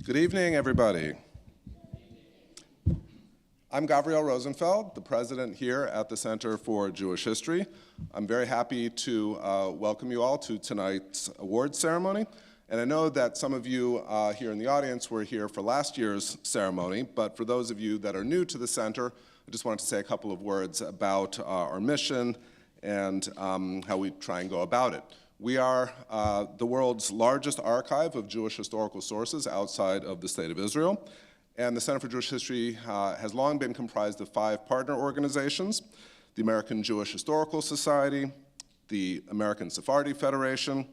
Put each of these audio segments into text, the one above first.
Good evening, everybody. I'm Gabriel Rosenfeld, the president here at the Center for Jewish History. I'm very happy to welcome you all to tonight's awards ceremony. And I know that some of you here in the audience were here for last year's ceremony, but for those of you that are new to the center, I just wanted to say a couple of words about our mission and how we try and go about it. We are the world's largest archive of Jewish historical sources outside of the State of Israel. And the Center for Jewish History has long been comprised of 5 partner organizations: the American Jewish Historical Society, the American Sephardi Federation,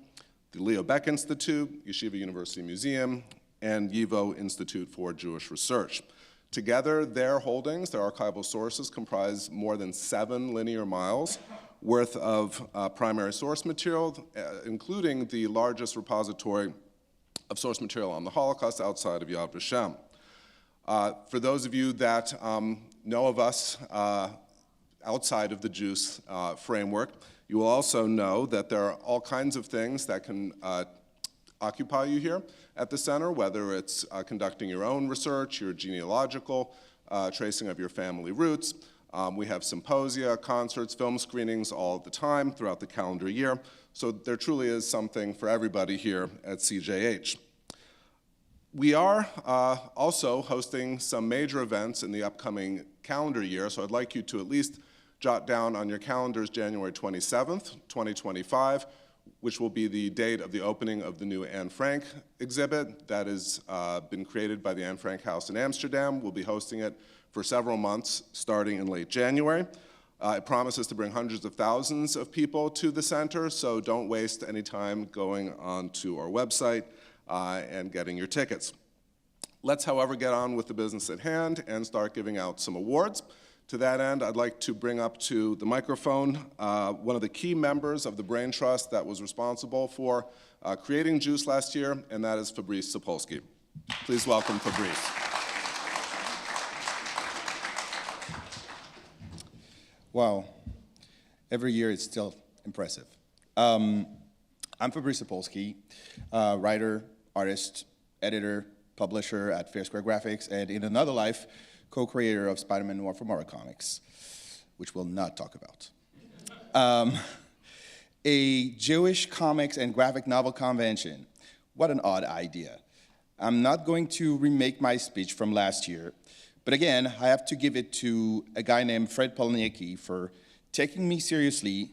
the Leo Baeck Institute, Yeshiva University Museum, and YIVO Institute for Jewish Research. Together, their holdings, their archival sources, comprise more than 7 linear miles worth of primary source material, including the largest repository of source material on the Holocaust outside of Yad Vashem. For those of you that know of us outside of the JewCE framework, you will also know that there are all kinds of things that can occupy you here at the center, whether it's conducting your own research, your genealogical tracing of your family roots. We have symposia, concerts, film screenings all the time throughout the calendar year. So there truly is something for everybody here at CJH. We are also hosting some major events in the upcoming calendar year, so I'd like you to at least jot down on your calendars January 27th, 2025, which will be the date of the opening of the new Anne Frank exhibit that has been created by the Anne Frank House in Amsterdam. We'll be hosting it for several months starting in late January. It promises to bring hundreds of thousands of people to the center, so don't waste any time going onto our website and getting your tickets. Let's, however, get on with the business at hand and start giving out some awards. To that end, I'd like to bring up to the microphone one of the key members of the brain trust that was responsible for creating JewCE last year, and that is Fabrice Sapolsky. Please welcome Fabrice. Wow, every year it's still impressive. I'm Fabrice Sapolsky, writer, artist, editor, publisher at Fair Square Graphics, and in another life, co-creator of Spider-Man Noir for Mara Comics, which we'll not talk about. A Jewish comics and graphic novel convention. What an odd idea. I'm not going to remake my speech from last year, but again, I have to give it to a guy named Fred Polniacki for taking me seriously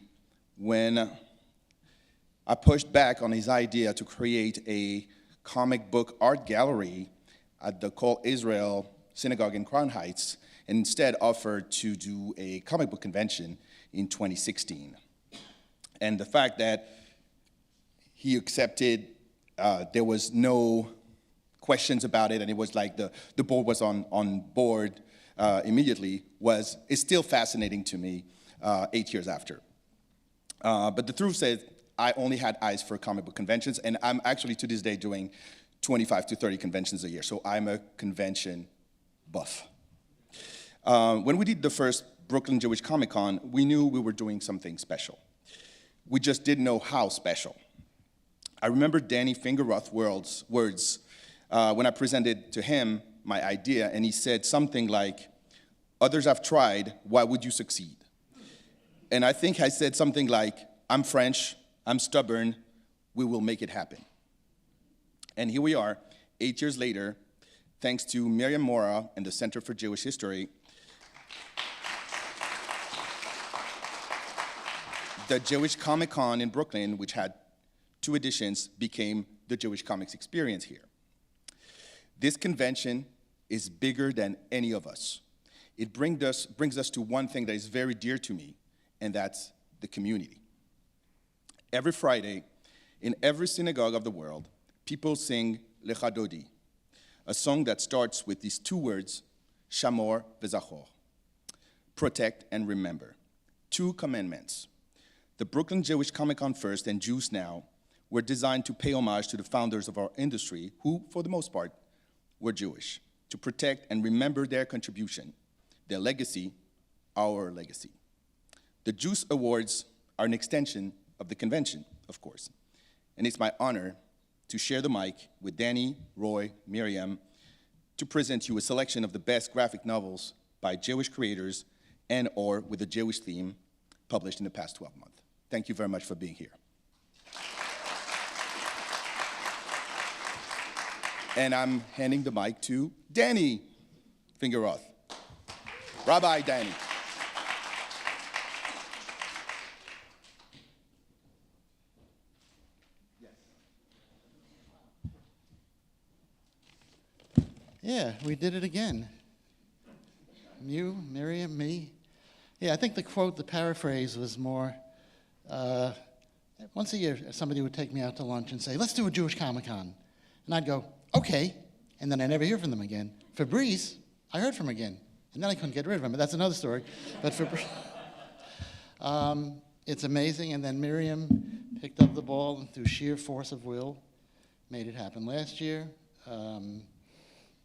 when I pushed back on his idea to create a comic book art gallery at the Kol Israel Synagogue in Crown Heights, and instead offered to do a comic book convention in 2016. And the fact that he accepted, there was no questions about it, and it was like the board was on board immediately, is still fascinating to me 8 years after. But the truth is, I only had eyes for comic book conventions, and I'm actually to this day doing 25 to 30 conventions a year, so I'm a convention buff. When we did the first Brooklyn Jewish Comic Con, we knew we were doing something special. We just didn't know how special. I remember Danny Fingeroth's words when I presented to him my idea, and he said something like, "Others have tried, why would you succeed?" And I think I said something like, "I'm French, I'm stubborn, we will make it happen." And here we are, 8 years later, thanks to Miriam Mora and the Center for Jewish History, the Jewish Comic Con in Brooklyn, which had 2 editions, became the Jewish Comics Experience here. This convention is bigger than any of us. It brings us to one thing that is very dear to me, and that's the community. Every Friday, in every synagogue of the world, people sing Lecha Dodi, a song that starts with these 2 words, Shamor v'Zachor, protect and remember. 2 commandments. The Brooklyn Jewish Comic Con first and JewCE now were designed to pay homage to the founders of our industry, who, for the most part, were Jewish, to protect and remember their contribution, their legacy, our legacy. The JewCE Awards are an extension of the convention, of course, and it's my honor to share the mic with Danny, Roy, Miriam, to present you a selection of the best graphic novels by Jewish creators and or with a Jewish theme published in the past 12 months. Thank you very much for being here. And I'm handing the mic to Danny Fingeroth. Rabbi Danny. Yeah, we did it again. You, Miriam, me. Yeah, I think the quote, the paraphrase was more, once a year somebody would take me out to lunch and say, let's do a Jewish Comic-Con. And I'd go, okay, and then I never hear from them again. Fabrice, I heard from again, and then I couldn't get rid of him, but that's another story. But Fabrice, it's amazing, and then Miriam picked up the ball and through sheer force of will made it happen last year.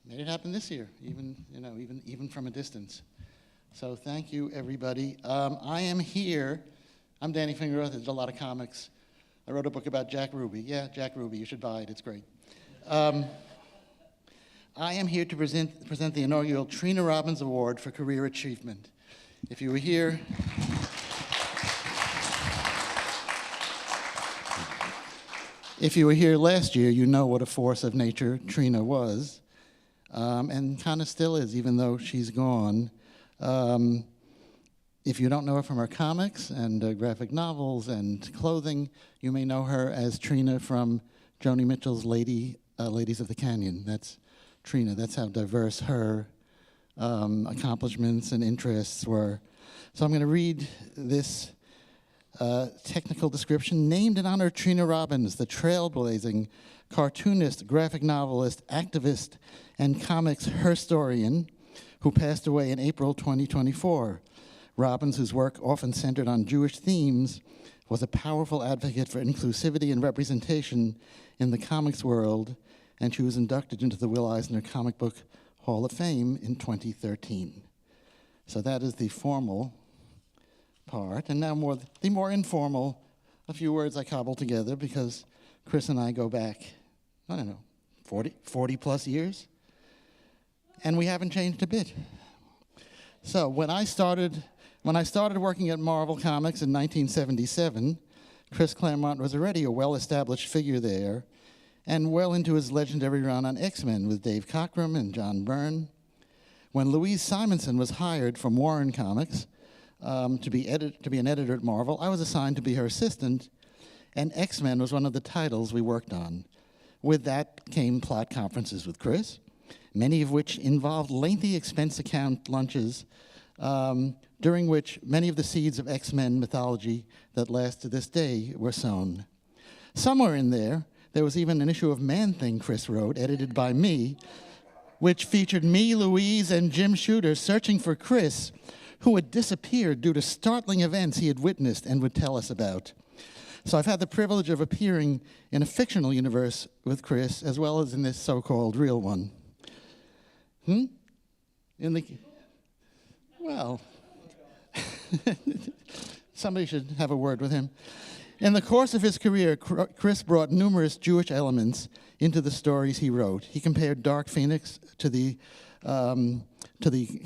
Made it happen this year, even from a distance. So thank you, everybody. I am here. I'm Danny Fingeroth. I did a lot of comics. I wrote a book about Jack Ruby. Yeah, Jack Ruby. You should buy it. It's great. I am here to present the inaugural Trina Robbins Award for Career Achievement. If you were here, last year, you know what a force of nature Trina was. And kind of still is, even though she's gone. If you don't know her from her comics and graphic novels and clothing, you may know her as Trina from Joni Mitchell's Ladies of the Canyon. That's Trina. That's how diverse her accomplishments and interests were. So I'm going to read this technical description. Named in honor of Trina Robbins, the trailblazing cartoonist, graphic novelist, activist, and comics historian who passed away in April 2024. Robbins, whose work often centered on Jewish themes, was a powerful advocate for inclusivity and representation in the comics world, and she was inducted into the Will Eisner Comic Book Hall of Fame in 2013. So that is the formal part, and now the more informal, a few words I cobbled together because Chris and I go back, I don't know, 40 plus years, and we haven't changed a bit. So when I started working at Marvel Comics in 1977, Chris Claremont was already a well-established figure there, and well into his legendary run on X-Men with Dave Cockrum and John Byrne. When Louise Simonson was hired from Warren Comics to be an editor at Marvel, I was assigned to be her assistant, and X-Men was one of the titles we worked on. With that came plot conferences with Chris, many of which involved lengthy expense account lunches, during which many of the seeds of X-Men mythology that last to this day were sown. Somewhere in there was even an issue of Man-Thing Chris wrote, edited by me, which featured me, Louise, and Jim Shooter searching for Chris, who had disappeared due to startling events he had witnessed and would tell us about. So I've had the privilege of appearing in a fictional universe with Chris, as well as in this so-called real one. Well, somebody should have a word with him. In the course of his career, Chris brought numerous Jewish elements into the stories he wrote. He compared Dark Phoenix to the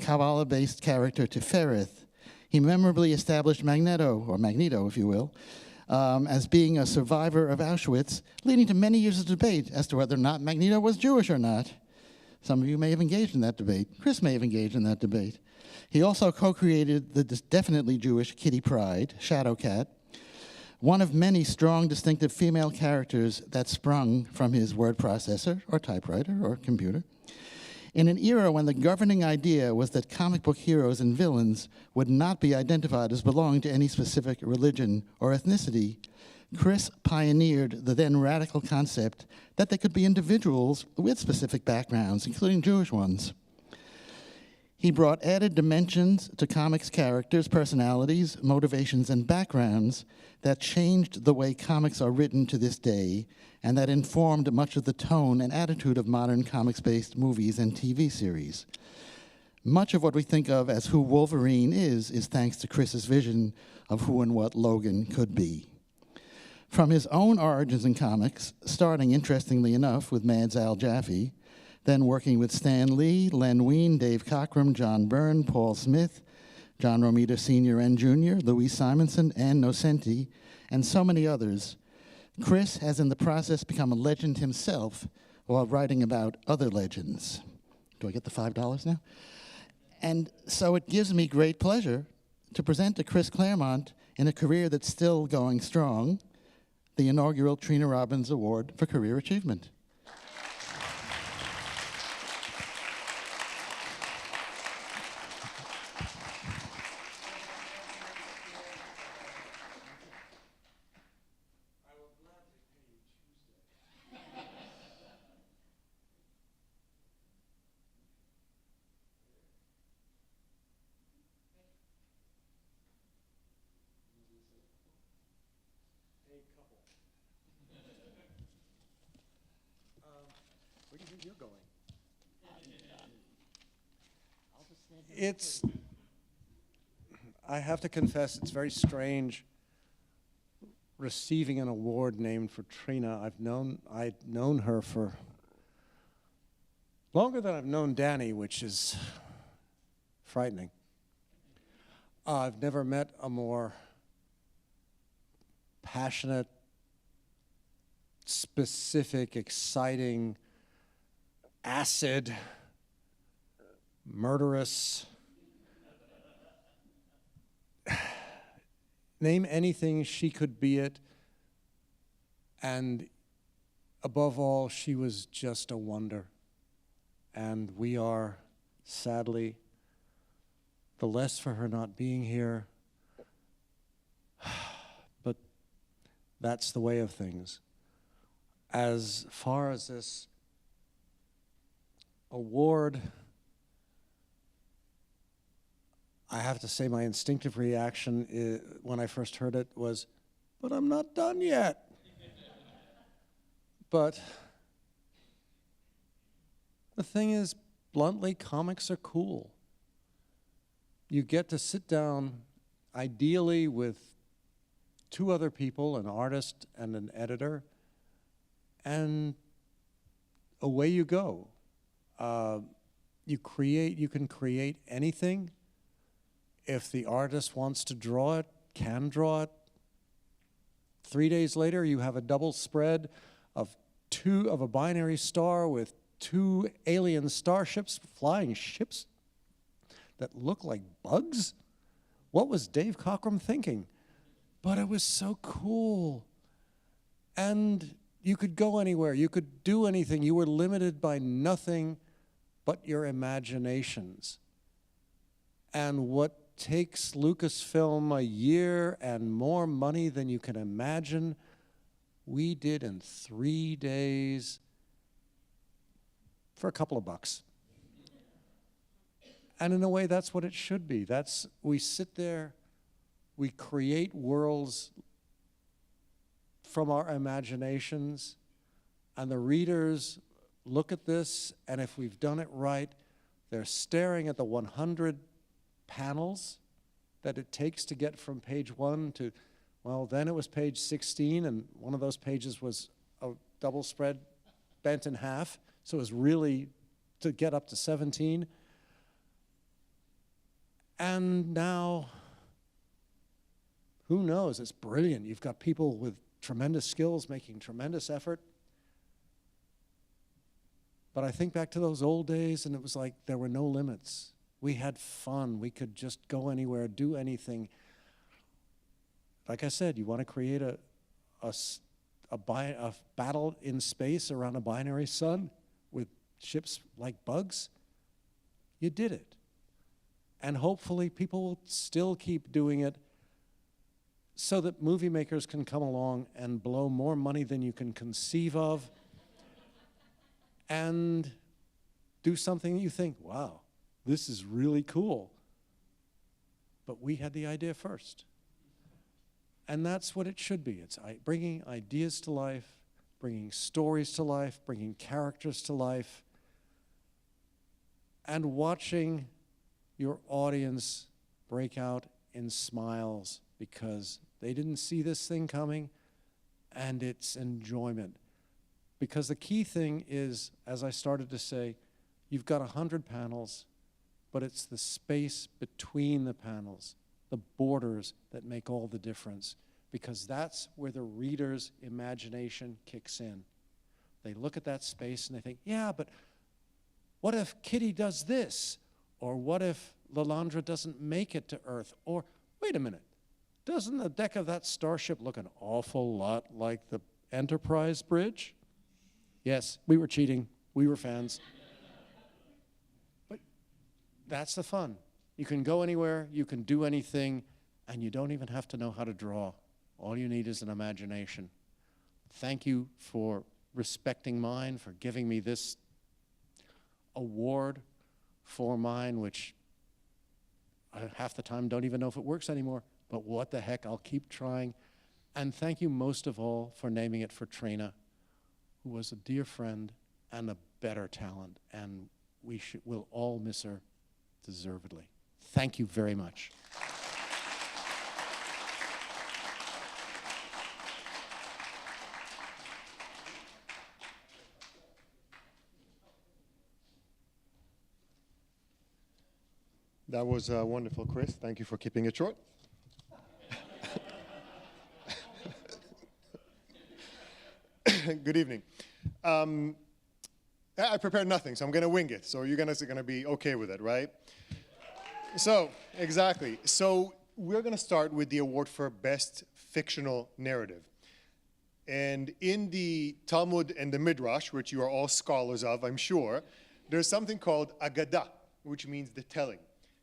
Kabbalah-based character Tifereth. He memorably established Magneto, if you will, as being a survivor of Auschwitz, leading to many years of debate as to whether or not Magneto was Jewish or not. Some of you may have engaged in that debate. Chris may have engaged in that debate. He also co-created the definitely Jewish Kitty Pryde, Shadowcat, one of many strong, distinctive female characters that sprung from his word processor or typewriter or computer. In an era when the governing idea was that comic book heroes and villains would not be identified as belonging to any specific religion or ethnicity, Chris pioneered the then radical concept that they could be individuals with specific backgrounds, including Jewish ones. He brought added dimensions to comics characters, personalities, motivations, and backgrounds that changed the way comics are written to this day, and that informed much of the tone and attitude of modern comics-based movies and TV series. Much of what we think of as who Wolverine is thanks to Chris's vision of who and what Logan could be. From his own origins in comics, starting, interestingly enough, with Mads Al Jaffe, then working with Stan Lee, Len Wein, Dave Cockrum, John Byrne, Paul Smith, John Romita Sr. and Jr., Louise Simonson, Ann Nocenti, and so many others, Chris has in the process become a legend himself while writing about other legends. Do I get the $5 now? And so it gives me great pleasure to present to Chris Claremont, in a career that's still going strong, the inaugural Trina Robbins Award for Career Achievement. Where do you think you're going? I have to confess, it's very strange receiving an award named for Trina. I'd known her for longer than I've known Danny, which is frightening. I've never met a more passionate, specific, exciting, acid, murderous, name anything, she could be it. And above all, she was just a wonder. And we are, sadly, the less for her not being here. But that's the way of things. As far as this award, I have to say my instinctive reaction when I first heard it was, but I'm not done yet. But the thing is, bluntly, comics are cool. You get to sit down, ideally with two other people, an artist and an editor, and away you go. You can create anything. If the artist wants to draw it, can draw it. 3 days later, you have a double spread of a binary star with 2 alien starships, flying ships that look like bugs. What was Dave Cockrum thinking? But it was so cool. And you could go anywhere. You could do anything. You were limited by nothing but your imaginations. And what takes Lucasfilm a year and more money than you can imagine, we did in 3 days for a couple of bucks. And in a way, that's what it should be. We sit there, we create worlds from our imaginations, and the readers look at this, and if we've done it right, they're staring at the 100 panels that it takes to get from page 1 to, well, then it was page 16, and one of those pages was a double spread bent in half, so it was really to get up to 17. And now, who knows? It's brilliant. You've got people with tremendous skills making tremendous effort. But I think back to those old days, and it was like there were no limits. We had fun. We could just go anywhere, do anything. Like I said, you want to create a battle in space around a binary sun with ships like bugs? You did it. And hopefully people will still keep doing it so that movie makers can come along and blow more money than you can conceive of and do something you think, wow, this is really cool. But we had the idea first. And that's what it should be. It's bringing ideas to life, bringing stories to life, bringing characters to life, and watching your audience break out in smiles because they didn't see this thing coming and it's enjoyment. Because the key thing is, as I started to say, you've got 100 panels, but it's the space between the panels, the borders, that make all the difference, because that's where the reader's imagination kicks in. They look at that space and they think, yeah, but what if Kitty does this? Or what if Lalandra doesn't make it to Earth? Or, wait a minute, doesn't the deck of that starship look an awful lot like the Enterprise bridge? Yes, we were cheating. We were fans. But that's the fun. You can go anywhere, you can do anything, and you don't even have to know how to draw. All you need is an imagination. Thank you for respecting mine, for giving me this award for mine, which I half the time don't even know if it works anymore, but what the heck, I'll keep trying. And thank you most of all for naming it for Trina, who was a dear friend and a better talent, and we'll all miss her deservedly. Thank you very much. That was wonderful, Chris. Thank you for keeping it short. Good evening. I prepared nothing, so I'm going to wing it. So you guys are going to be okay with it, right? So, exactly. So we're going to start with the award for Best Fictional Narrative. And in the Talmud and the Midrash, which you are all scholars of, I'm sure, there's something called Agadah, which means the telling,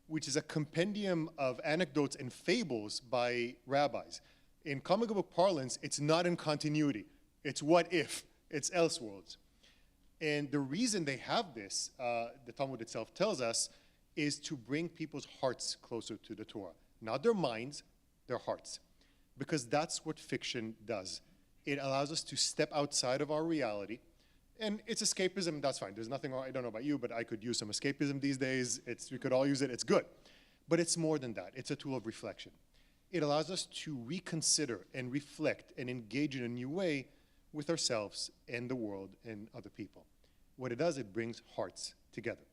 which is a compendium of anecdotes and fables by rabbis. In comic book parlance, it's not in continuity. It's what if, it's Elseworlds. And the reason they have this, the Talmud itself tells us, is to bring people's hearts closer to the Torah. Not their minds, their hearts. Because that's what fiction does. It allows us to step outside of our reality. And it's escapism, that's fine. There's nothing wrong, I don't know about you, but I could use some escapism these days. We could all use it, it's good. But it's more than that. It's a tool of reflection. It allows us to reconsider and reflect and engage in a new way with ourselves and the world and other people. What it does, it brings hearts together.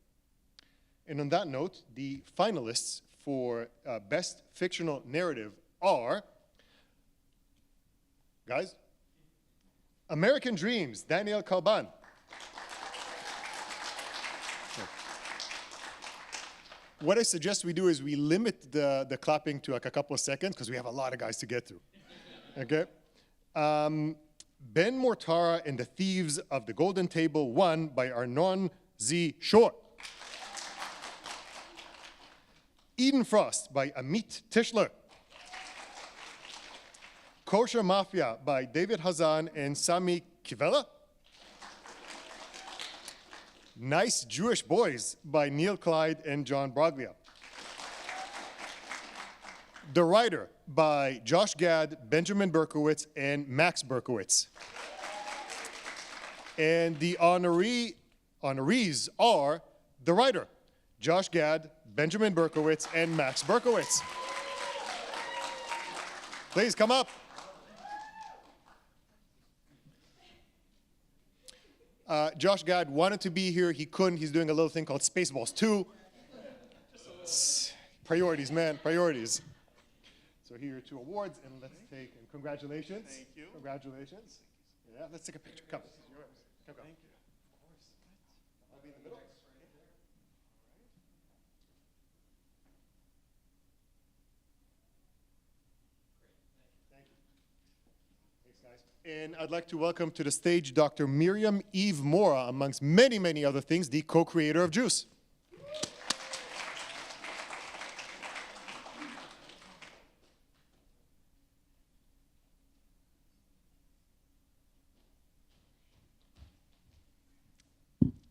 And on that note, the finalists for Best Fictional Narrative are, guys, American Dreams, Daniel Kalban. What I suggest we do is we limit the clapping to like a couple of seconds because we have a lot of guys to get through. Okay? Ben Mortara and the Thieves of the Golden Table, won by Arnon Z. Shore. Eden Frost by Amit Tischler. Kosher Mafia by David Hazan and Sami Kivela. Nice Jewish Boys by Neil Clyde and John Broglia. The Writer by Josh Gad, Benjamin Berkowitz, and Max Berkowitz. And the honorees are The Writer, Josh Gad, Benjamin Berkowitz, and Max Berkowitz. Please come up. Josh Gad wanted to be here. He couldn't. He's doing a little thing called Spaceballs 2. Priorities, man, priorities. So here are 2 awards, and let's take, and congratulations. Thank you. Congratulations. Yeah, let's take a picture. Come. Come. Thank you. Of course. I'll be in the middle. Thank you. Thanks, guys. And I'd like to welcome to the stage Dr. Miriam Mora, amongst many, many other things, the co-creator of JewCE.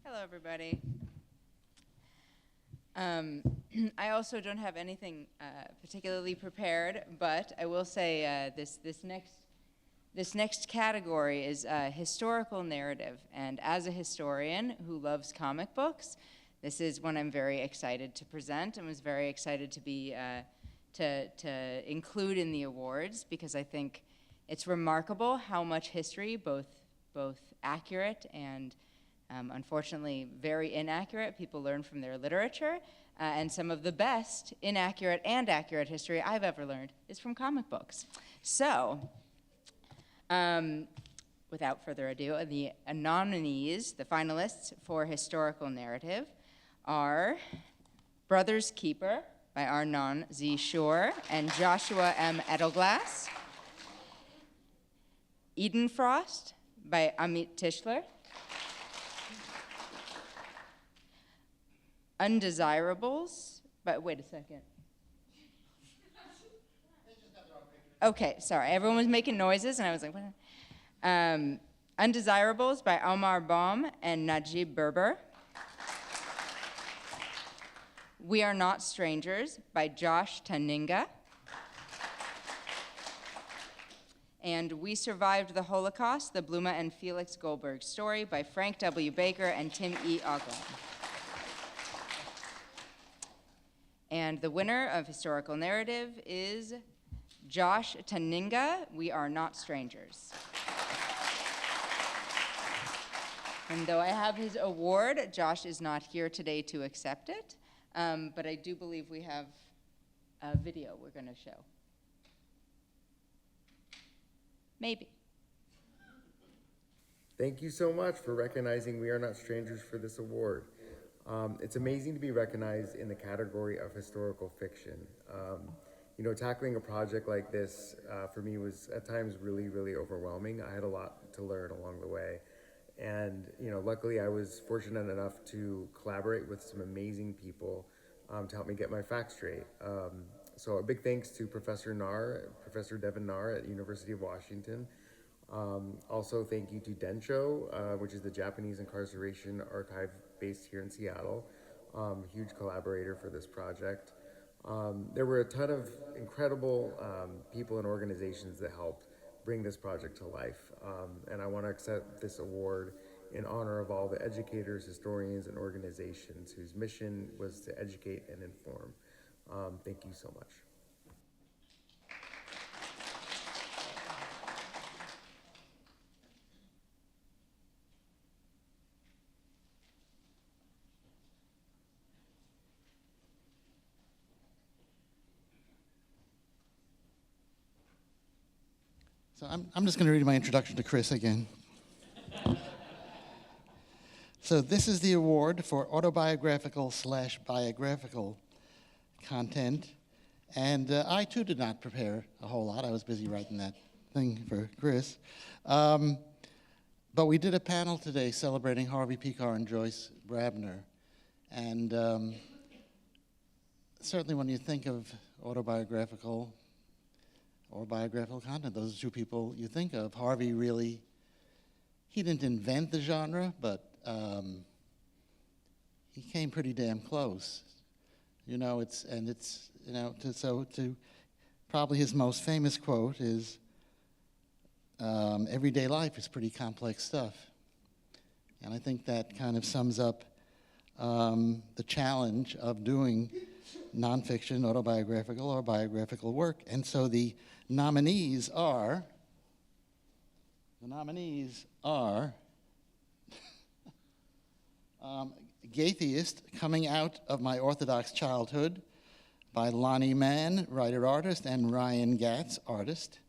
Hello, everybody. I also don't have anything particularly prepared, but I will say this next category is historical narrative. And as a historian who loves comic books, this is one I'm very excited to present and was very excited to be to include in the awards, because I think It's remarkable how much history, both accurate and unfortunately very inaccurate, people learn from their literature, and some of the best inaccurate and accurate history I've ever learned is from comic books. So, without further ado, the nominees, the finalists for historical narrative are Brother's Keeper by Arnon Z. Shore and Joshua M. Edelglass, Edenfrost by Amit Tischler, Undesirables, but wait a second. Okay, sorry, everyone was making noises and I was like, what? Undesirables by Omar Baum and Najib Berber. We Are Not Strangers by Josh Taninga. And We Survived the Holocaust, the Bluma and Felix Goldberg story by Frank W. Baker and Tim E. Oglen. And the winner of historical narrative is Josh Taninga, We Are Not Strangers. And though I have his award, Josh is not here today to accept it, but I do believe we have a video we're going to show. Maybe. Thank you so much for recognizing We Are Not Strangers for this award. It's amazing to be recognized in the category of historical fiction. You know, tackling a project like this for me was at times really, really overwhelming. I had a lot to learn along the way. And, you know, luckily I was fortunate enough to collaborate with some amazing people to help me get my facts straight. So a big thanks to Professor Devin Narr at University of Washington. Also thank you to Densho, which is the Japanese Incarceration Archive based here in Seattle. Huge collaborator for this project. There were a ton of incredible people and organizations that helped bring this project to life. And I want to accept this award in honor of all the educators, historians, and organizations whose mission was to educate and inform. Thank you so much. So I'm just going to read my introduction to Chris again. So this is the award for autobiographical/biographical content. And I, too, did not prepare a whole lot. I was busy writing that thing for Chris. But we did a panel today celebrating Harvey Pekar and Joyce Brabner. And certainly when you think of autobiographical or biographical content, those are two people you think of. Harvey really, he didn't invent the genre, but he came pretty damn close. You know, probably his most famous quote is, everyday life is pretty complex stuff. And I think that kind of sums up the challenge of doing nonfiction, autobiographical, or biographical work. And so the nominees are Gaytheist, Coming Out of My Orthodox Childhood by Lonnie Mann, writer-artist, and Ryan Gatz, artist.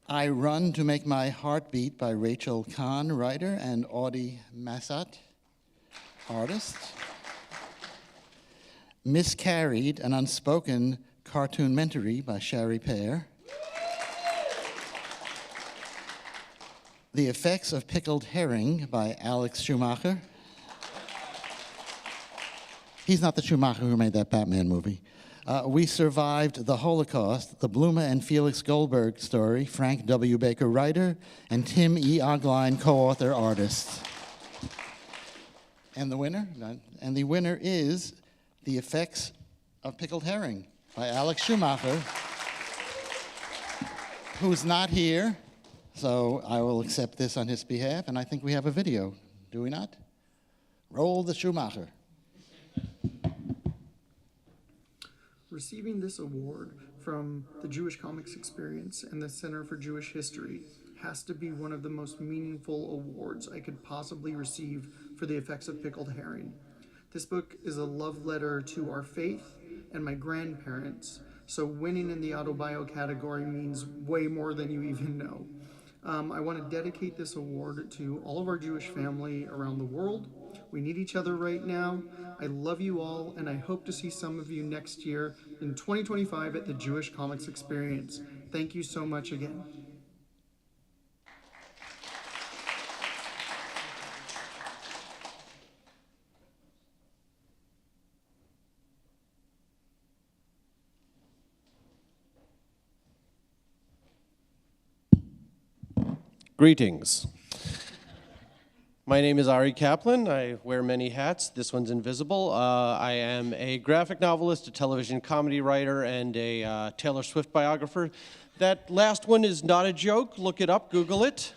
I Run to Make My Heart Beat by Rachel Kahn, writer, and Audie Massat, artist. Miscarried, an Unspoken Cartoonmentary by Shari Pear. The Effects of Pickled Herring by Alex Schumacher. He's not the Schumacher who made that Batman movie. We Survived the Holocaust, the Bluma and Felix Goldberg story, Frank W. Baker, writer, and Tim E. Ogline, co-author, artist. And the winner? And the winner is The Effects of Pickled Herring by Alex Schumacher, who's not here, so I will accept this on his behalf, and I think we have a video, do we not? Roll the Schumacher. Receiving this award from the Jewish Comics Experience and the Center for Jewish History has to be one of the most meaningful awards I could possibly receive for the effects of pickled herring. This book is a love letter to our faith and my grandparents, so winning in the autobio category means way more than you even know. I want to dedicate this award to all of our Jewish family around the world. We need each other right now. I love you all, and I hope to see some of you next year in 2025 at the Jewish Comics Experience. Thank you so much again. Greetings. My name is Ari Kaplan. I wear many hats. This one's invisible. I am a graphic novelist, a television comedy writer, and a Taylor Swift biographer. That last one is not a joke. Look it up, Google it.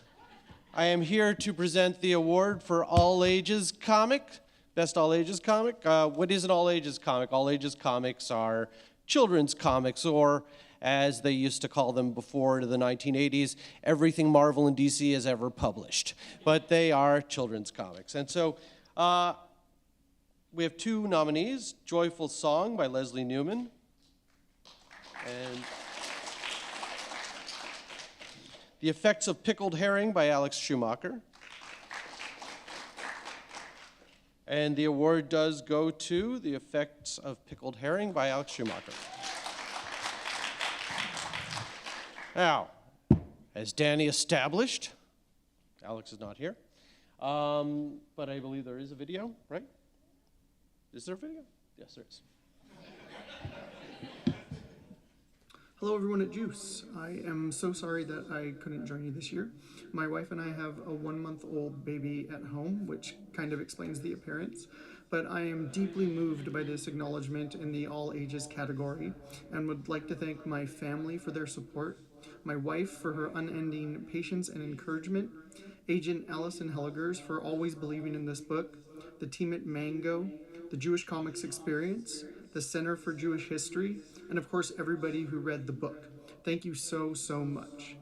I am here to present the award for All Ages Comic, Best All Ages Comic. What is an All Ages Comic? All Ages Comics are children's comics, or as they used to call them before the 1980s, everything Marvel and DC has ever published. But they are children's comics. And so we have two nominees, Joyful Song by Leslie Newman, and The Effects of Pickled Herring by Alex Schumacher. And the award does go to The Effects of Pickled Herring by Alex Schumacher. Now, as Danny established, Alex is not here, but I believe there is a video, right? Is there a video? Yes, there is. Hello everyone at JewCE. I am so sorry that I couldn't join you this year. My wife and I have a 1-month-old baby at home, which kind of explains the appearance. But I am deeply moved by this acknowledgement in the all ages category and would like to thank my family for their support, my wife for her unending patience and encouragement, Agent Allison Helligers for always believing in this book, the team at Mango, the Jewish Comics Experience, the Center for Jewish History, and of course everybody who read the book. Thank you so, so much.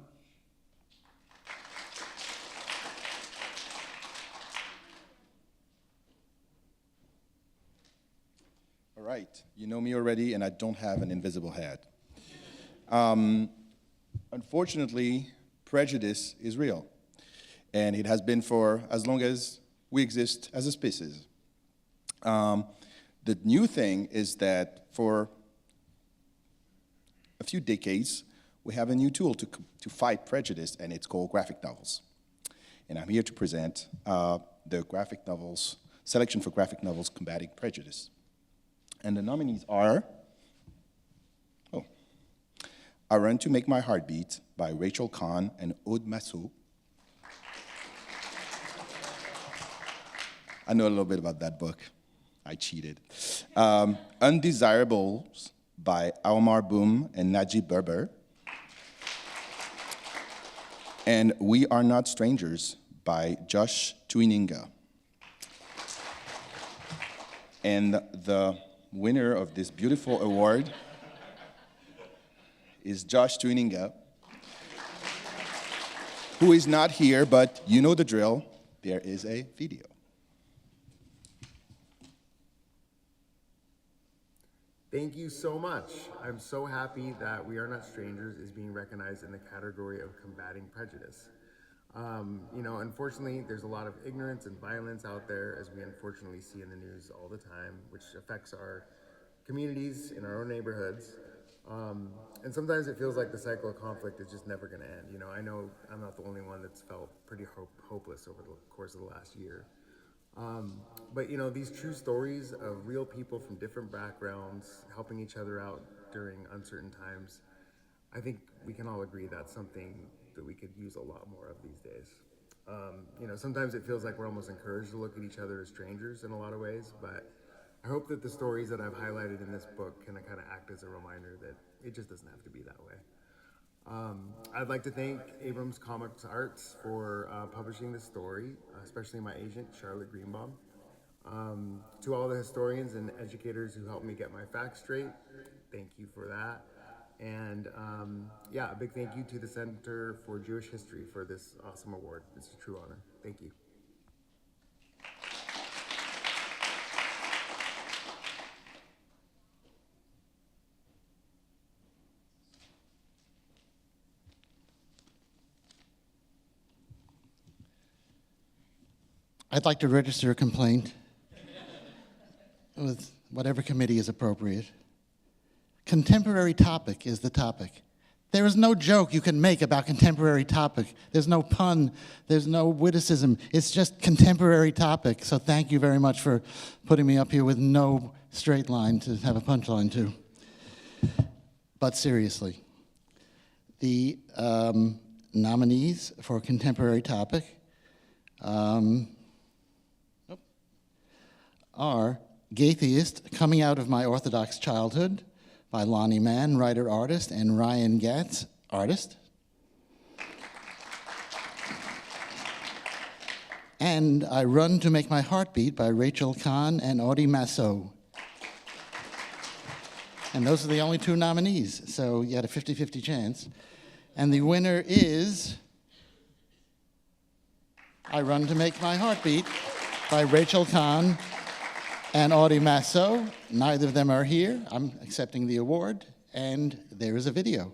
All right, you know me already, and I don't have an invisible hat. Unfortunately, prejudice is real, and it has been for as long as we exist as a species. The new thing is that for a few decades, we have a new tool to fight prejudice, and it's called graphic novels. And I'm here to present the graphic novels, selection for graphic novels combating prejudice. And the nominees are, I Run to Make My Heart Beat by Rachel Kahn and Aude Massot. I know a little bit about that book. I cheated. Undesirables by Omar Boom and Najib Berber. And We Are Not Strangers by Josh Tuininga. And the winner of this beautiful award is Josh Tuininga, who is not here, but you know the drill. There is a video. Thank you so much. I'm so happy that We Are Not Strangers is being recognized in the category of combating prejudice. Unfortunately, there's a lot of ignorance and violence out there, as we unfortunately see in the news all the time, which affects our communities in our own neighborhoods. And sometimes it feels like the cycle of conflict is just never gonna end. I know I'm not the only one that's felt pretty hopeless over the course of the last year. But these true stories of real people from different backgrounds helping each other out during uncertain times, I think we can all agree that's something that we could use a lot more of these days. Sometimes it feels like we're almost encouraged to look at each other as strangers in a lot of ways, but I hope that the stories that I've highlighted in this book can kind of act as a reminder that it just doesn't have to be that way. I'd like to thank Abrams Comics Arts for publishing this story, especially my agent, Charlotte Greenbaum. To all the historians and educators who helped me get my facts straight, thank you for that. And yeah, a big thank you to the Center for Jewish History for this awesome award. It's a true honor. Thank you. I'd like to register a complaint with whatever committee is appropriate. Contemporary topic is the topic. There is no joke you can make about contemporary topic. There's no pun, there's no witticism. It's just contemporary topic. So thank you very much for putting me up here with no straight line to have a punchline to. But seriously, the nominees for contemporary topic are Gaytheist, Coming Out of My Orthodox Childhood by Lonnie Mann, writer-artist, and Ryan Gatz, artist. And I Run to Make My Heart Beat by Rachel Kahn and Audie Massot. And those are the only two nominees, so you had a 50-50 chance. And the winner is I Run to Make My Heart Beat by Rachel Kahn and Audie Massot. Neither of them are here. I'm accepting the award, and there is a video.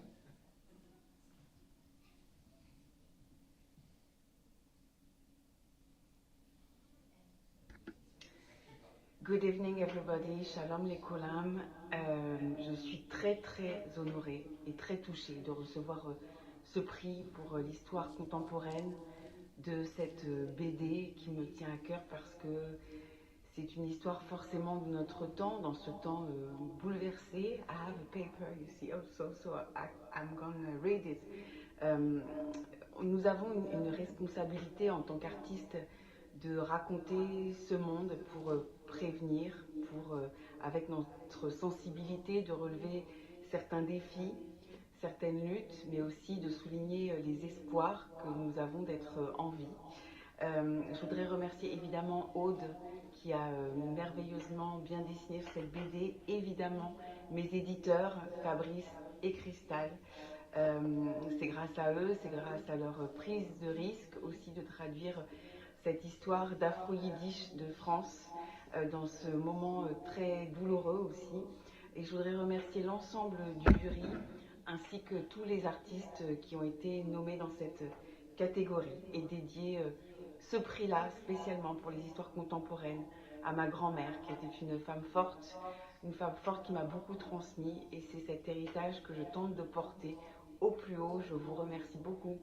Good evening everybody, shalom lekulam. Je suis très honorée et très touchée de recevoir ce prix pour l'histoire contemporaine de cette BD qui me tient à cœur parce que c'est une histoire forcément de notre temps, dans ce temps bouleversé. I have a paper, you see, also, so I'm gonna read it. Nous avons une responsabilité en tant qu'artistes de raconter ce monde pour prévenir, pour, avec notre sensibilité, de relever certains défis, certaines luttes, mais aussi de souligner les espoirs que nous avons d'être en vie. Je voudrais remercier évidemment Aude qui a merveilleusement bien dessiné cette BD, évidemment mes éditeurs, Fabrice et Cristal. C'est grâce à eux, c'est grâce à leur prise de risque aussi de traduire cette histoire d'afro-yiddish de France dans ce moment très douloureux aussi. Et je voudrais remercier l'ensemble du jury ainsi que tous les artistes qui ont été nommés dans cette catégorie et dédier ce prix-là spécialement pour les histoires contemporaines à ma grand-mère qui était une femme forte qui m'a beaucoup transmis et c'est cet héritage que je tente de porter au plus haut. Je vous remercie beaucoup.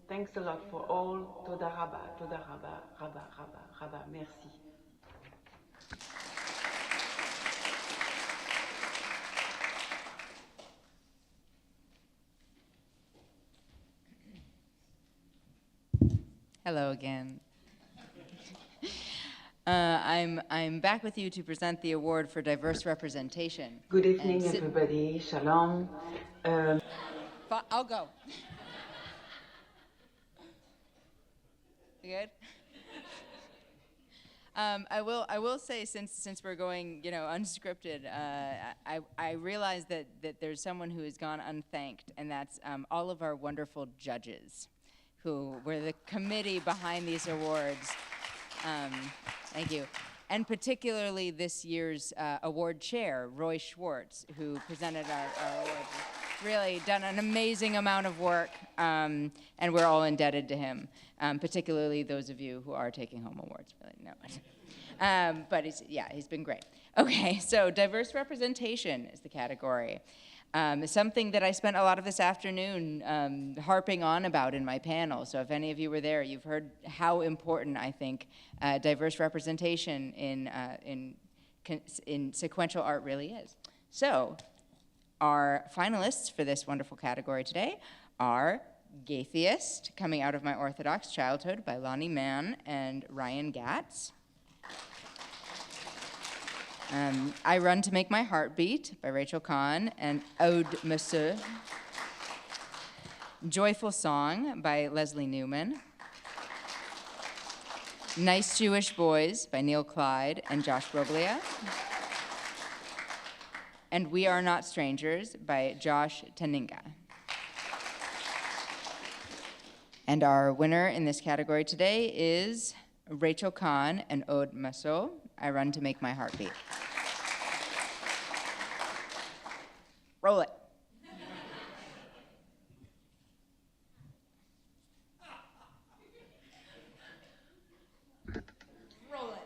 Thanks a lot for all. Toda Rabba, Rabba. Merci. Hello again. I'm back with you to present the award for diverse representation. Good evening, everybody. Shalom. I'll go. You good? I will say since we're going unscripted, I realize that there's someone who has gone unthanked, and that's all of our wonderful judges, who were the committee behind these awards. Thank you. And particularly this year's award chair, Roy Schwartz, who presented our awards. Really done an amazing amount of work, and we're all indebted to him, particularly those of you who are taking home awards. Really, no. But he's been great. Okay, so diverse representation is the category. Something that I spent a lot of this afternoon harping on about in my panel. So if any of you were there, you've heard how important I think diverse representation in sequential art really is. So our finalists for this wonderful category today are Gaytheist, Coming Out of My Orthodox Childhood by Lonnie Mann and Ryan Gatz. I Run to Make My Heart Beat by Rachel Kahn and Aude Massot. Joyful Song by Leslie Newman. Nice Jewish Boys by Neil Clyde and Josh Broglia. and We Are Not Strangers by Josh Taninga. And our winner in this category today is Rachel Kahn and Aude Massot, I Run to Make My Heart Beat. Roll it.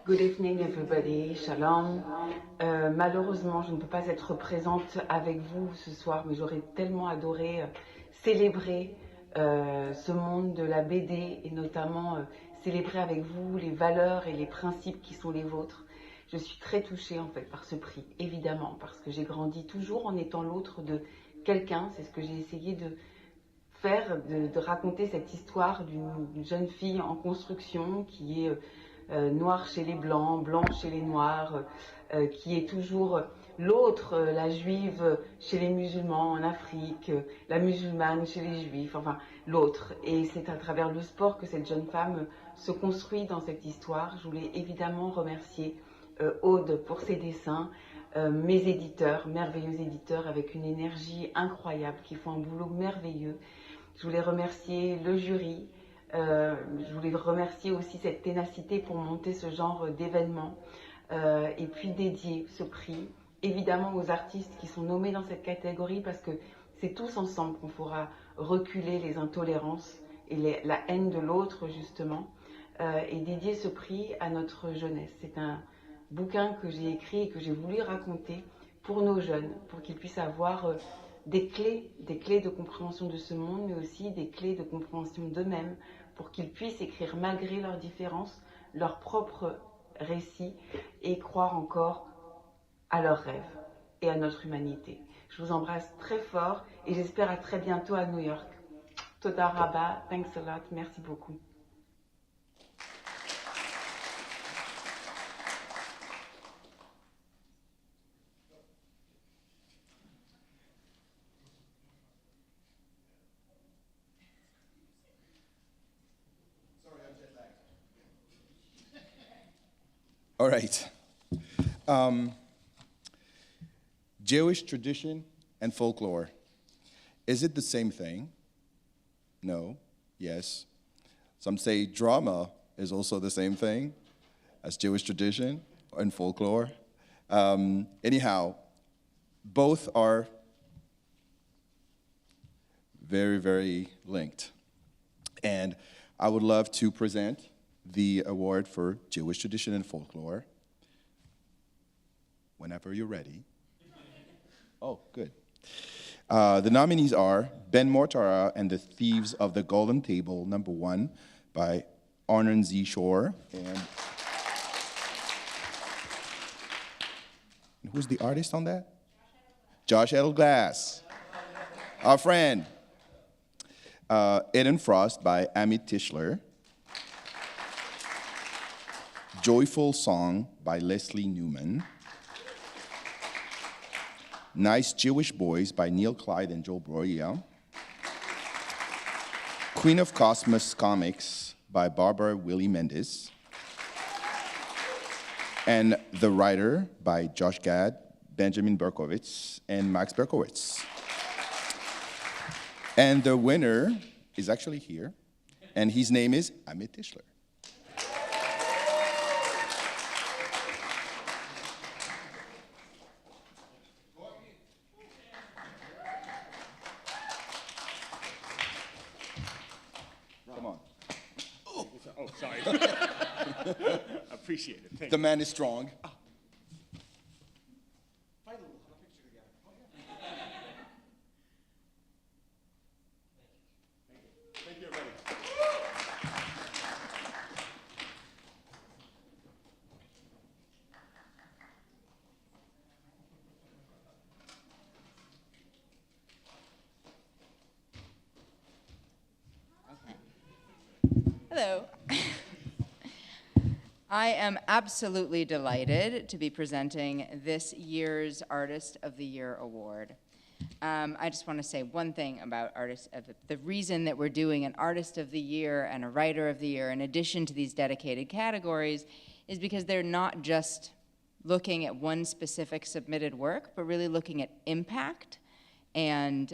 Good evening everybody, shalom. Malheureusement, je ne peux pas être présente avec vous ce soir, mais j'aurais tellement adoré célébrer ce monde de la BD et notamment célébrer avec vous les valeurs et les principes qui sont les vôtres. Je suis très touchée en fait par ce prix, évidemment, parce que j'ai grandi toujours en étant l'autre de quelqu'un. C'est ce que j'ai essayé de faire, de raconter cette histoire d'une jeune fille en construction qui est noir chez les blancs, blanc chez les noirs, qui est toujours l'autre, la juive chez les musulmans en Afrique, la musulmane chez les juifs, enfin l'autre. Et c'est à travers le sport que cette jeune femme se construit dans cette histoire. Je voulais évidemment remercier Aude pour ses dessins, mes éditeurs, merveilleux éditeurs avec une énergie incroyable, qui font un boulot merveilleux. Je voulais remercier le jury. Je voulais remercier aussi cette ténacité pour monter ce genre d'événement et puis dédier ce prix évidemment aux artistes qui sont nommés dans cette catégorie parce que c'est tous ensemble qu'on pourra reculer les intolérances et la haine de l'autre justement et dédier ce prix à notre jeunesse. C'est un bouquin que j'ai écrit et que j'ai voulu raconter pour nos jeunes, pour qu'ils puissent avoir des clés de compréhension de ce monde, mais aussi des clés de compréhension d'eux-mêmes, pour qu'ils puissent écrire malgré leurs différences, leurs propres récits et croire encore à leurs rêves et à notre humanité. Je vous embrasse très fort et j'espère à très bientôt à New York. Toda Rabba, thanks a lot, merci beaucoup. All right. Jewish tradition and folklore. Is it the same thing? No. Yes. Some say drama is also the same thing as Jewish tradition and folklore. Anyhow, both are very, very linked. And I would love to present the award for Jewish tradition and folklore. Whenever you're ready. Oh, good. The nominees are Ben Mortara and the Thieves of the Golden Table, #1, by Arnon Z. Shore. And who's the artist on that? Josh Edelglass, our friend. Eden Frost by Amit Tischler. Joyful Song by Leslie Newman. Nice Jewish Boys by Neil Clyde and Joel Breuer. Queen of Cosmos Comics by Barbara Willie Mendes. And The Writer by Josh Gad, Benjamin Berkowitz, and Max Berkowitz. And the winner is actually here, and his name is Amit Tischler. Sorry. Appreciate it. Thank The man is strong. Thank you, everybody. Hello. I am absolutely delighted to be presenting this year's Artist of the Year award. I just want to say one thing about the reason that we're doing an Artist of the Year and a Writer of the Year in addition to these dedicated categories is because they're not just looking at one specific submitted work, but really looking at impact and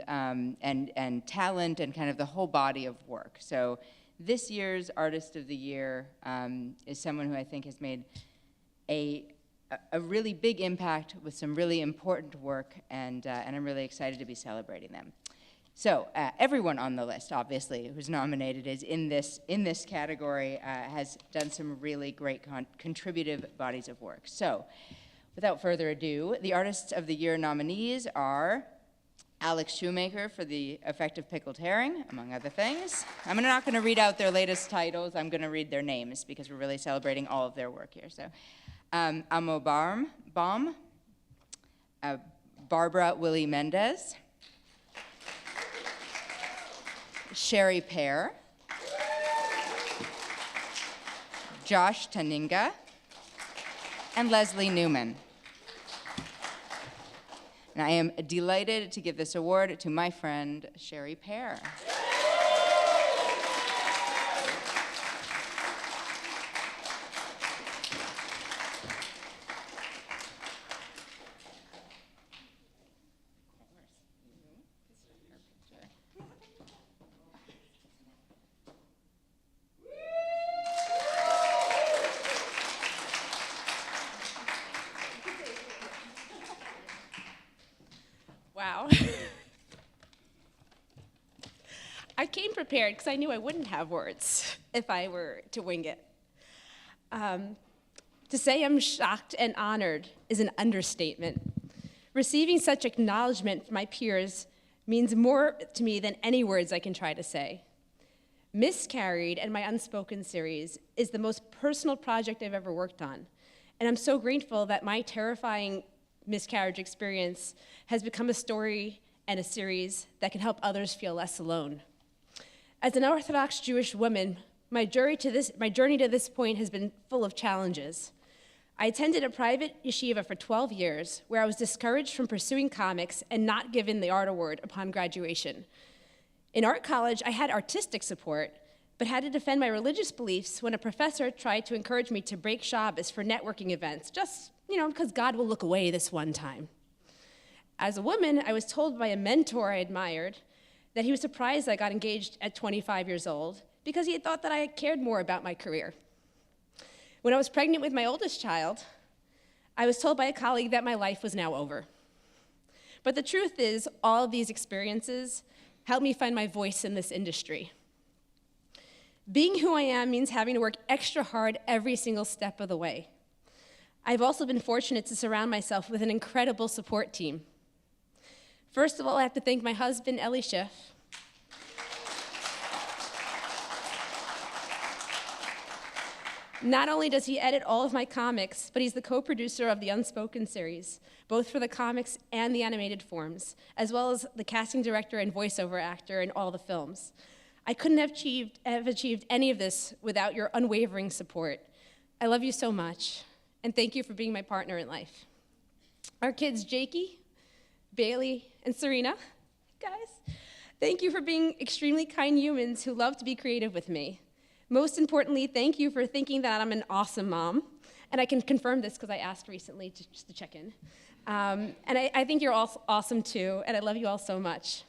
talent and kind of the whole body of work. So this year's Artist of the Year is someone who I think has made a really big impact with some really important work, and I'm really excited to be celebrating them. So everyone on the list, obviously, who's nominated is in this category, has done some really great contributive bodies of work. So without further ado, the Artists of the Year nominees are Alex Shoemaker for the effective pickled herring, among other things. I'm not going to read out their latest titles. I'm going to read their names because we're really celebrating all of their work here. So, Amo Baum, Barbara Willie Mendez, Sherry Pear, Josh Taninga, and Leslie Newman. And I am delighted to give this award to my friend, Sherry Pear. Wow. I came prepared because I knew I wouldn't have words if I were to wing it. To say I'm shocked and honored is an understatement. Receiving such acknowledgement from my peers means more to me than any words I can try to say. Miscarried and my Unspoken series is the most personal project I've ever worked on, and I'm so grateful that my terrifying miscarriage experience has become a story and a series that can help others feel less alone. As an Orthodox Jewish woman, my journey to this point has been full of challenges. I attended a private yeshiva for 12 years where I was discouraged from pursuing comics and not given the art award upon graduation. In art college, I had artistic support, but had to defend my religious beliefs when a professor tried to encourage me to break Shabbos for networking events, just, because God will look away this one time. As a woman, I was told by a mentor I admired that he was surprised I got engaged at 25 years old because he had thought that I cared more about my career. When I was pregnant with my oldest child, I was told by a colleague that my life was now over. But the truth is, all of these experiences helped me find my voice in this industry. Being who I am means having to work extra hard every single step of the way. I've also been fortunate to surround myself with an incredible support team. First of all, I have to thank my husband, Eli Schiff. Not only does he edit all of my comics, but he's the co-producer of the Unspoken series, both for the comics and the animated forms, as well as the casting director and voiceover actor in all the films. I couldn't have achieved any of this without your unwavering support. I love you so much, and thank you for being my partner in life. Our kids, Jakey, Bailey, and Serena, guys, thank you for being extremely kind humans who love to be creative with me. Most importantly, thank you for thinking that I'm an awesome mom, and I can confirm this because I asked recently just to check in. And I think you're all awesome too, and I love you all so much.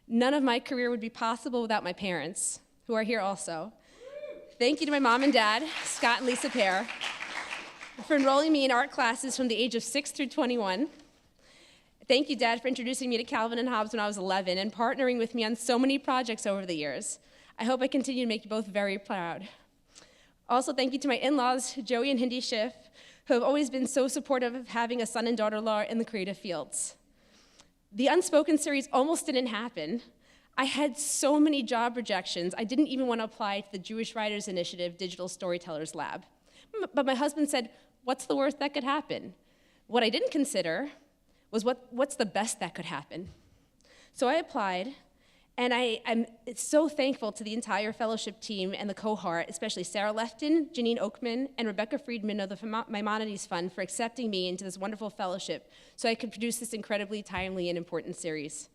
None of my career would be possible without my parents, who are here also. Thank you to my mom and dad, Scott and Lisa Pear, for enrolling me in art classes from the age of 6 through 21. Thank you, Dad, for introducing me to Calvin and Hobbes when I was 11 and partnering with me on so many projects over the years. I hope I continue to make you both very proud. Also, thank you to my in-laws, Joey and Hindi Schiff, who have always been so supportive of having a son and daughter-in-law in the creative fields. The Unspoken series almost didn't happen. I had so many job rejections, I didn't even want to apply to the Jewish Writers Initiative Digital Storytellers Lab. But my husband said, what's the worst that could happen? What I didn't consider was what's the best that could happen. So I applied, and I'm so thankful to the entire fellowship team and the cohort, especially Sarah Lefton, Janine Oakman, and Rebecca Friedman of the Maimonides Fund for accepting me into this wonderful fellowship so I could produce this incredibly timely and important series.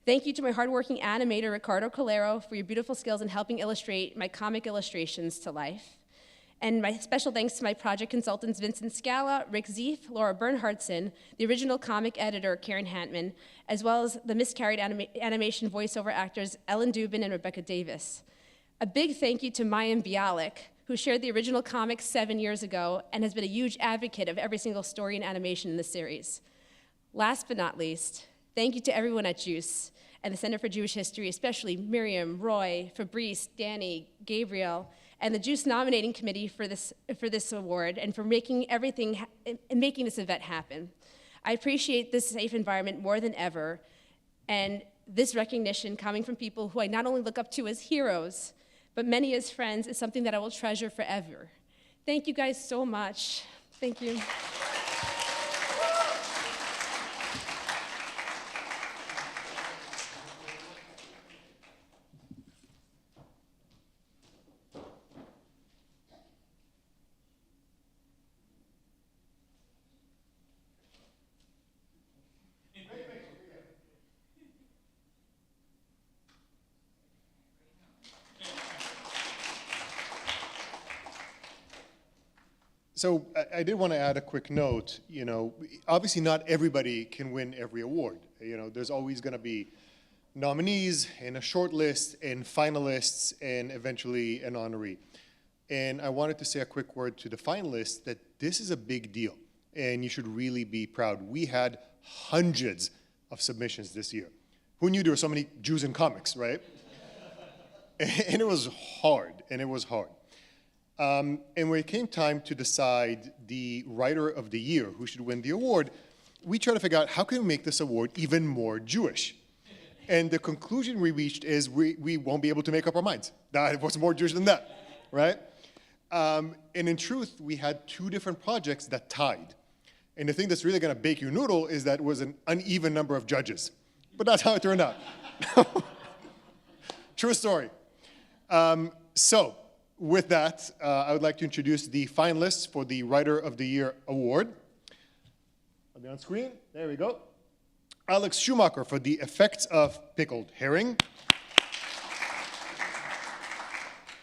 Thank you to my hardworking animator, Ricardo Calero, for your beautiful skills in helping illustrate my comic illustrations to life. And my special thanks to my project consultants, Vincent Scala, Rick Zeef, Laura Bernhardson, the original comic editor, Karen Hantman, as well as the miscarried animation voiceover actors, Ellen Dubin and Rebecca Davis. A big thank you to Mayim Bialik, who shared the original comics 7 years ago and has been a huge advocate of every single story and animation in the series. Last but not least, thank you to everyone at JewCE and the Center for Jewish History, especially Miriam, Roy, Fabrice, Danny, Gabriel, and the JewCE nominating committee for this award and for making this event happen. I appreciate this safe environment more than ever, and this recognition coming from people who I not only look up to as heroes, but many as friends is something that I will treasure forever. Thank you guys so much. Thank you. So I did want to add a quick note. Obviously not everybody can win every award. There's always going to be nominees and a short list and finalists and eventually an honoree. And I wanted to say a quick word to the finalists that this is a big deal and you should really be proud. We had hundreds of submissions this year. Who knew there were so many Jews in comics, right? And it was hard, and when it came time to decide the writer of the year who should win the award, we tried to figure out how can we make this award even more Jewish. And the conclusion we reached is we won't be able to make up our minds. That was more Jewish than that, right? And in truth, we had two different projects that tied. And the thing that's really going to bake your noodle is that it was an uneven number of judges. But that's how it turned out. True story. So with that, I would like to introduce the finalists for the Writer of the Year Award. I'll be on screen. There we go. Alex Schumacher for the effects of pickled herring.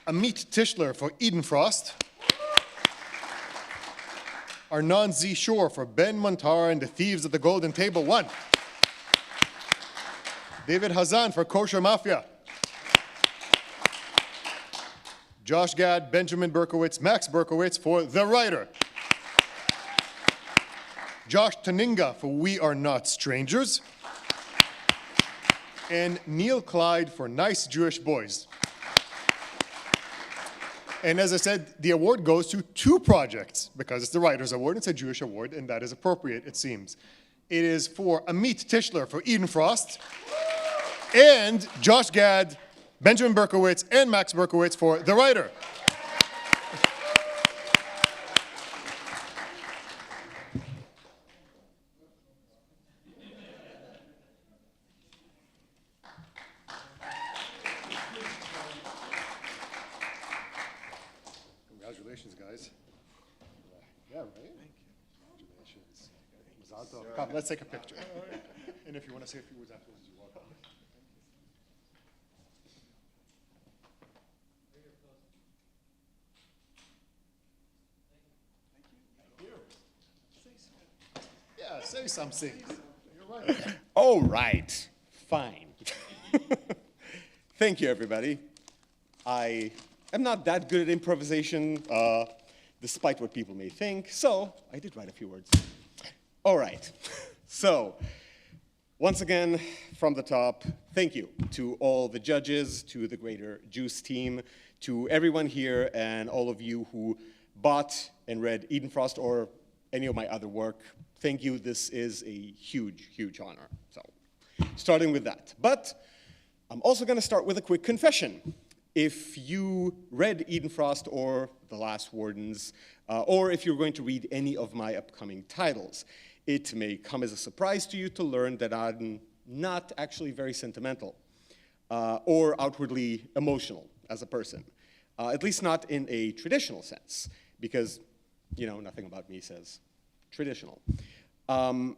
Amit Tischler for Eden Frost. Arnon Z. Shore for Ben Montar and the Thieves of the Golden Table 1. David Hazan for Kosher Mafia. Josh Gad, Benjamin Berkowitz, Max Berkowitz for The Writer. Josh Taninga for We Are Not Strangers. And Neil Clyde for Nice Jewish Boys. And as I said, the award goes to two projects because it's the Writers' Award, it's a Jewish award, and that is appropriate, it seems. It is for Amit Tischler for Eden Frost, and Josh Gad, Benjamin Berkowitz, and Max Berkowitz for The Writer. Congratulations, guys. Yeah, right? Thank you. Congratulations. Come, let's take a picture. And if you want to say a few words afterwards, you're welcome. Yeah, say something. You're right. All right, fine. Thank you, everybody. I am not that good at improvisation, despite what people may think, so I did write a few words. All right, so once again, from the top, thank you to all the judges, to the greater JewCE team, to everyone here, and all of you who bought and read Eden Frost or any of my other work. Thank you. This is a huge, huge honor. So, starting with that. But I'm also going to start with a quick confession. If you read Eden Frost or The Last Wardens, or if you're going to read any of my upcoming titles, it may come as a surprise to you to learn that I'm not actually very sentimental or outwardly emotional as a person, at least not in a traditional sense, because, nothing about me says traditional. I'm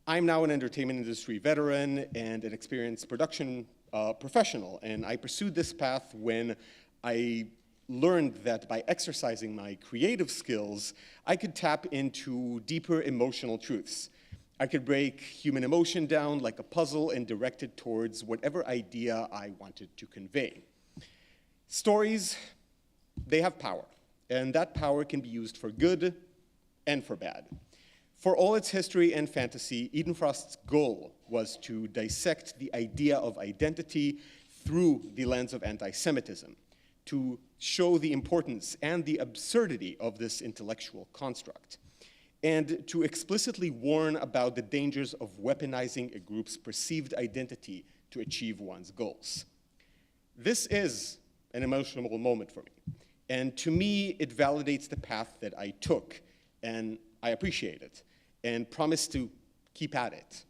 now an entertainment industry veteran and an experienced production professional, and I pursued this path when I learned that by exercising my creative skills, I could tap into deeper emotional truths. I could break human emotion down like a puzzle and direct it towards whatever idea I wanted to convey. Stories, they have power, and that power can be used for good and for bad. For all its history and fantasy, Eden Frost's goal was to dissect the idea of identity through the lens of anti-Semitism, to show the importance and the absurdity of this intellectual construct, and to explicitly warn about the dangers of weaponizing a group's perceived identity to achieve one's goals. This is an emotional moment for me, and to me, it validates the path that I took, and I appreciate it, and promise to keep at it.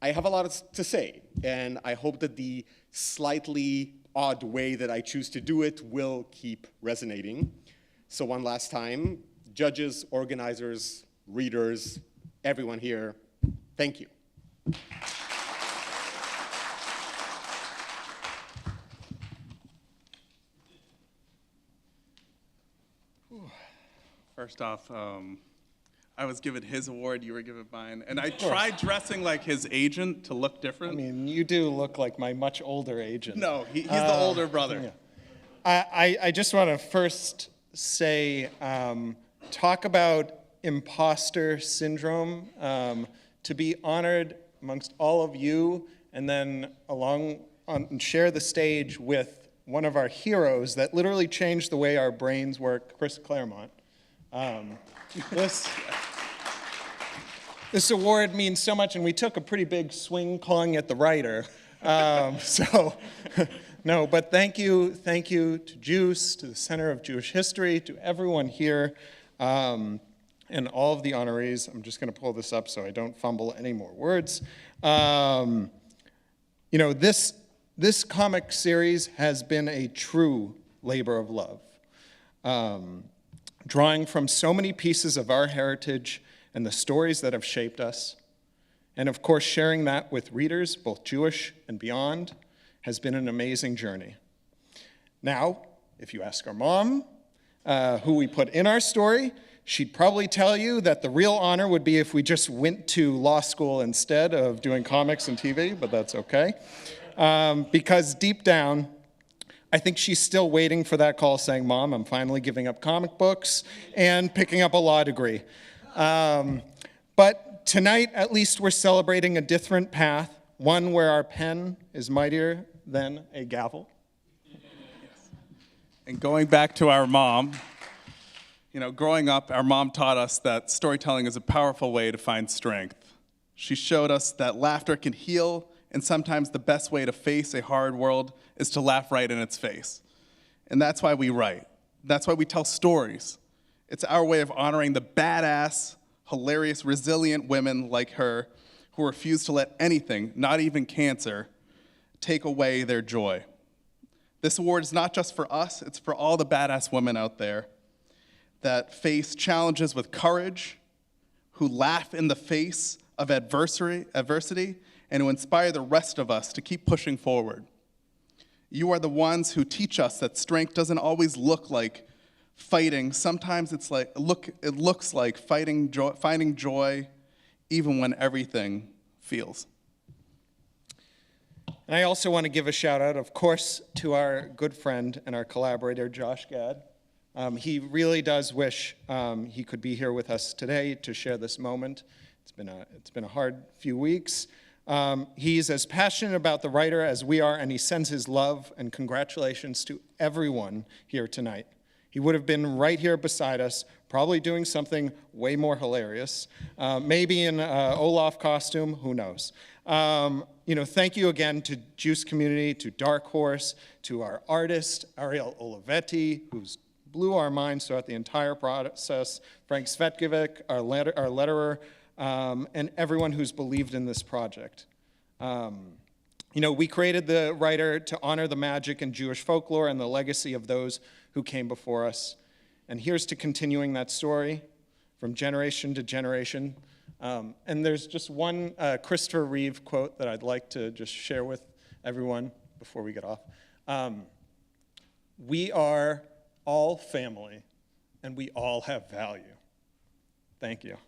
I have a lot to say, and I hope that the slightly odd way that I choose to do it will keep resonating. So one last time, judges, organizers, readers, everyone here, thank you. First off, I was given his award, you were given mine, and I tried dressing like his agent to look different. I mean, you do look like my much older agent. No, he's the older brother. Yeah. I just want to first say, talk about imposter syndrome, to be honored amongst all of you, and then share the stage with one of our heroes that literally changed the way our brains work, Chris Claremont. This award means so much, and we took a pretty big swing calling it the writer. No, but thank you to JewCE, to the Center of Jewish History, to everyone here, and all of the honorees. I'm just going to pull this up so I don't fumble any more words. You know, this comic series has been a true labor of love, drawing from so many pieces of our heritage and the stories that have shaped us. And of course, sharing that with readers, both Jewish and beyond, has been an amazing journey. Now, if you ask our mom, who we put in our story, she'd probably tell you that the real honor would be if we just went to law school instead of doing comics and TV, but that's okay. Because deep down, I think she's still waiting for that call saying, Mom, I'm finally giving up comic books and picking up a law degree. But tonight, at least we're celebrating a different path, one where our pen is mightier than a gavel. And going back to our mom, you know, growing up, our mom taught us that storytelling is a powerful way to find strength. She showed us that laughter can heal, and sometimes the best way to face a hard world is to laugh right in its face. And that's why we write. That's why we tell stories. It's our way of honoring the badass, hilarious, resilient women like her who refuse to let anything, not even cancer, take away their joy. This award is not just for us, it's for all the badass women out there that face challenges with courage, who laugh in the face of adversity, and who inspire the rest of us to keep pushing forward. You are the ones who teach us that strength doesn't always look like fighting. Sometimes it looks like finding joy even when everything feels. And I also want to give a shout out, of course, to our good friend and our collaborator, Josh Gad. He really does wish he could be here with us today to share this moment. It's been a hard few weeks. He's as passionate about the writer as we are, and he sends his love and congratulations to everyone here tonight. He would have been right here beside us, probably doing something way more hilarious, maybe in an Olaf costume, who knows. Thank you again to JewCE community, to Dark Horse, to our artist, Ariel Olivetti, who's blew our minds throughout the entire process, Frank Svetkovic, our letterer, and everyone who's believed in this project. We created the writer to honor the magic in Jewish folklore and the legacy of those who came before us. And here's to continuing that story from generation to generation. And there's just one Christopher Reeve quote that I'd like to just share with everyone before we get off. We are all family, and we all have value. Thank you.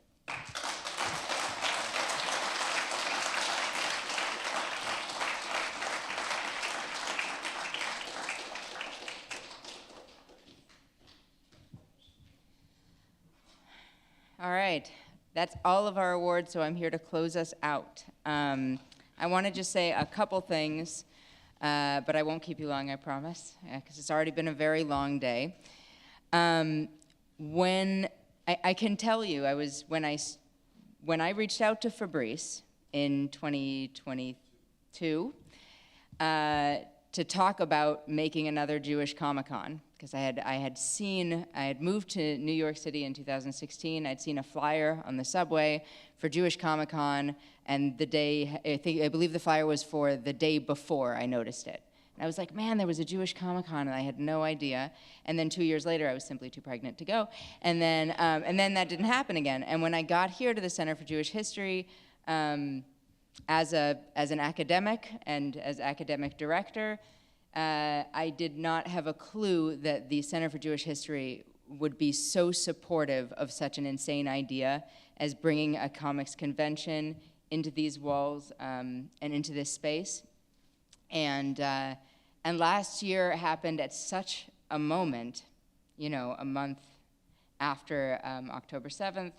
All right, that's all of our awards, so I'm here to close us out. I want to just say a couple things, but I won't keep you long, I promise, because it's already been a very long day. When I can tell you, when I reached out to Fabrice in 2022 to talk about making another Jewish Comic-Con, because I had moved to New York City in 2016. I'd seen a flyer on the subway for Jewish Comic-Con, and I believe the flyer was for the day before I noticed it. And I was like, man, there was a Jewish Comic-Con, and I had no idea. And then 2 years later, I was simply too pregnant to go. And then that didn't happen again. And when I got here to the Center for Jewish History, as an academic and as academic director, I did not have a clue that the Center for Jewish History would be so supportive of such an insane idea as bringing a comics convention into these walls and into this space. And last year happened at such a moment, you know, a month after October 7th,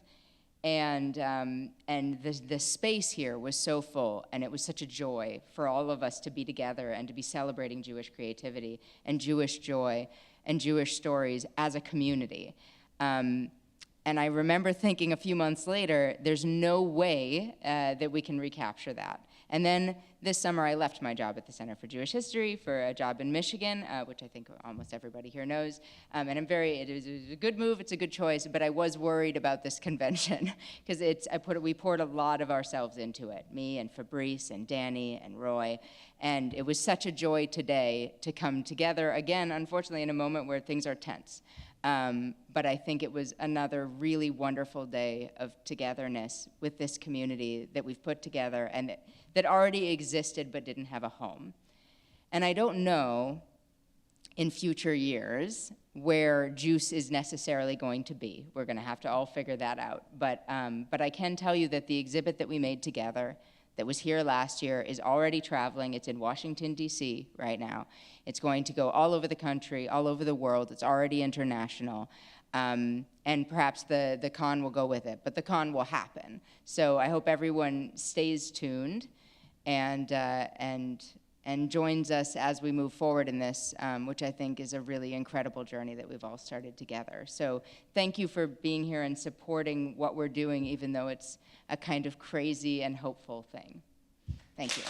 and the space here was so full, and it was such a joy for all of us to be together and to be celebrating Jewish creativity and Jewish joy and Jewish stories as a community. And I remember thinking a few months later, there's no way that we can recapture that. And then this summer, I left my job at the Center for Jewish History for a job in Michigan, which I think almost everybody here knows. And it was a good move, it's a good choice, but I was worried about this convention because we poured a lot of ourselves into it, me and Fabrice and Danny and Roy. And it was such a joy today to come together, again, unfortunately, in a moment where things are tense. But I think it was another really wonderful day of togetherness with this community that we've put together and that already existed but didn't have a home. And I don't know in future years where JewCE is necessarily going to be. We're going to have to all figure that out. But I can tell you that the exhibit that we made together that was here last year is already traveling. It's in Washington, D.C. right now. It's going to go all over the country, all over the world. It's already international. And perhaps the con will go with it, but the con will happen. So I hope everyone stays tuned and joins us as we move forward in this, which I think is a really incredible journey that we've all started together. So thank you for being here and supporting what we're doing, even though it's a kind of crazy and hopeful thing. Thank you.